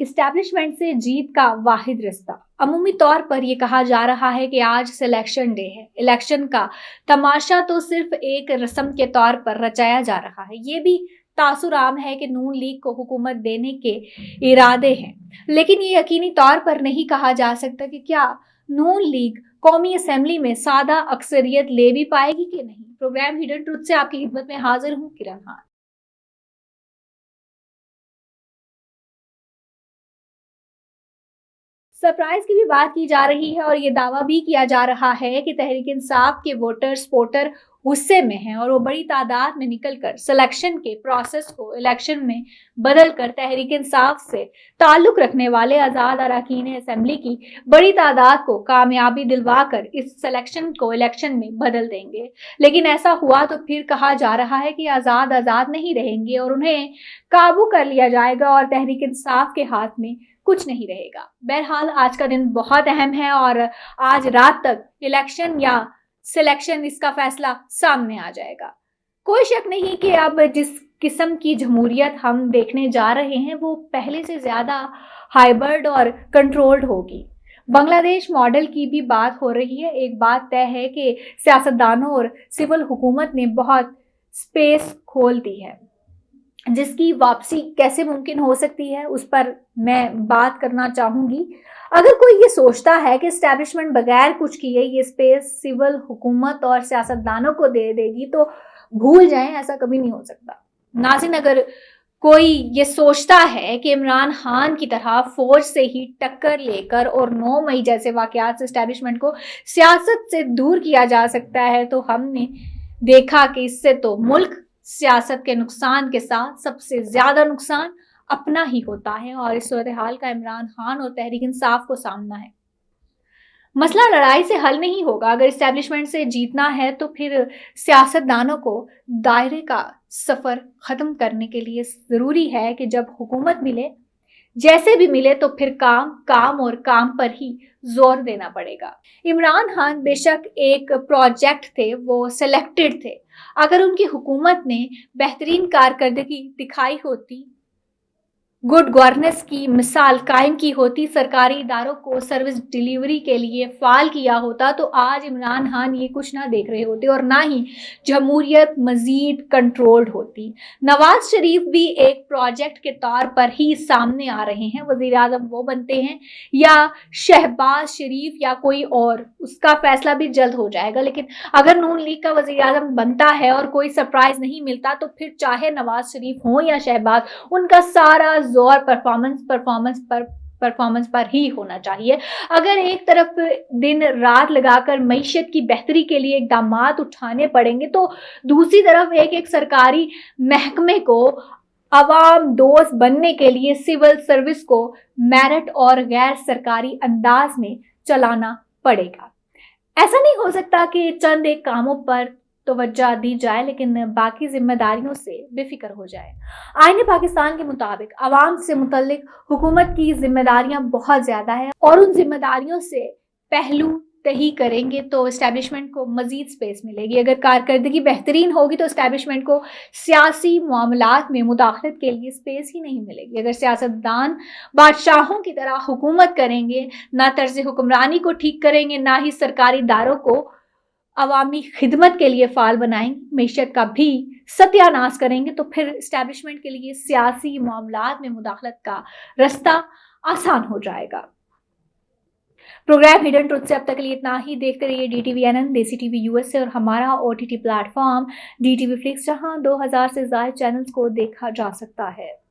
Establishment से जीत का वाहिद रास्ता। अमूमी तौर पर यह कहा जा रहा है कि आज सिलेक्शन डे है। इलेक्शन का तमाशा तो सिर्फ एक रस्म के तौर पर रचाया जा रहा है। ये भी तासुर आम है कि नून लीग को हुकूमत देने के इरादे हैं, लेकिन ये यकीनी तौर पर नहीं कहा जा सकता कि क्या नून लीग कौमी असेंबली में सादा अक्सरियत ले भी पाएगी कि नहीं। प्रोग्राम हिडन ट्रुथ से आपकी खिदमत में हाजिर हूँ किरण खान। सरप्राइज की भी बात की जा रही है और ये दावा भी किया जा रहा है कि तहरीक इंसाफ के वोटर गुस्से में हैं और वो बड़ी तादाद में निकलकर सिलेक्शन के प्रोसेस को इलेक्शन में बदलकर तहरीक इंसाफ से ताल्लुक रखने वाले आज़ाद अरकान असेंबली की बड़ी तादाद को कामयाबी दिलवाकर इस सिलेक्शन को इलेक्शन में बदल देंगे। लेकिन ऐसा हुआ तो फिर कहा जा रहा है कि आज़ाद नहीं रहेंगे और उन्हें काबू कर लिया जाएगा और तहरीक इंसाफ के हाथ में कुछ नहीं रहेगा। बहरहाल आज का दिन बहुत अहम है और आज रात तक इलेक्शन या सिलेक्शन इसका फैसला सामने आ जाएगा। कोई शक नहीं कि अब जिस किस्म की जमहूरियत हम देखने जा रहे हैं वो पहले से ज्यादा हाइब्रिड और कंट्रोल्ड होगी। बांग्लादेश मॉडल की भी बात हो रही है। एक बात तय है कि सियासतदानों और सिविल हुकूमत ने बहुत स्पेस खोल दी है, जिसकी वापसी कैसे मुमकिन हो सकती है उस पर मैं बात करना चाहूंगी। अगर कोई ये सोचता है कि एस्टैब्लिशमेंट बगैर कुछ किए ये स्पेस सिविल हुकूमत और सियासतदानों को दे देगी तो भूल जाएं, ऐसा कभी नहीं हो सकता। नाज़रीन, अगर कोई ये सोचता है कि इमरान खान की तरह फौज से ही टक्कर लेकर और 9 मई जैसे वाकयात से एस्टैब्लिशमेंट को सियासत से दूर किया जा सकता है, तो हमने देखा कि इससे तो मुल्क सियासत के नुकसान के साथ सबसे ज्यादा नुकसान अपना ही होता है और इस सूरत हाल का इमरान खान और तहरीक इंसाफ को सामना है। मसला लड़ाई से हल नहीं होगा। अगर इस्टेब्लिशमेंट से जीतना है तो फिर सियासतदानों को दायरे का सफर खत्म करने के लिए जरूरी है कि जब हुकूमत मिले, जैसे भी मिले, तो फिर काम पर ही जोर देना पड़ेगा। इमरान खान बेशक एक प्रोजेक्ट थे, वो सिलेक्टेड थे। अगर उनकी हुकूमत ने बेहतरीन कारकर्दगी दिखाई होती, गुड गवर्नेंस की मिसाल कायम की होती, सरकारी इदारों को सर्विस डिलीवरी के लिए फाल किया होता, तो आज इमरान खान ये कुछ ना देख रहे होते और ना ही जमहूरियत मजीद कंट्रोल्ड होती। नवाज शरीफ भी एक प्रोजेक्ट के तौर पर ही सामने आ रहे हैं। वजीर आजम वो बनते हैं या शहबाज शरीफ या कोई और, उसका फैसला भी जल्द हो जाएगा। लेकिन अगर नून लीग का वजीर आजम बनता है और कोई सरप्राइज नहीं मिलता, तो फिर चाहे नवाज शरीफ हो या शहबाज, उनका सारा जोर परफॉर्मेंस पर ही होना चाहिए। अगर एक तरफ दिन रात लगाकर मईशत की बेहतरी के लिए इकदामात उठाने पड़ेंगे, तो दूसरी तरफ एक सरकारी महकमे को अवाम दोस्त बनने के लिए सिविल सर्विस को मेरिट और गैर सरकारी अंदाज में चलाना पड़ेगा। ऐसा नहीं हो सकता कि चंद एक कामों पर तवज्जो दी जाए लेकिन बाकी जिम्मेदारियों से बेफिक्र हो जाए। आईने पाकिस्तान के मुताबिक अवाम से मुतल्लिक हुकूमत की जिम्मेदारियां बहुत ज्यादा है और उन जिम्मेदारियों से पहलू तही करेंगे तो एस्टैब्लिशमेंट को मजीद स्पेस मिलेगी। अगर कारकर्दगी बेहतरीन होगी तो एस्टैब्लिशमेंट को सियासी मामलात में मुदाखलत के लिए स्पेस ही नहीं मिलेगी। अगर सियासतदान बादशाहों की तरह हुकूमत करेंगे, ना तर्ज हुक्मरानी को ठीक करेंगे, ना ही सरकारी इदारों को अवामी खिदमत के लिए फाल बनाएंगे, मैशत का भी सत्यानाश करेंगे, तो फिर एस्टैब्लिशमेंट के लिए सियासी मामलात में मुदाखलत का रास्ता आसान हो जाएगा। प्रोग्राम हिडन ट्रुथ से अब तक के लिए इतना ही। देखते रहिए DTV आनंद, देसी टीवी यूएसए और हमारा OTT प्लेटफॉर्म DTV फ्लिक्स, जहां 2000 से ज्यादा चैनल्स को देखा जा सकता है।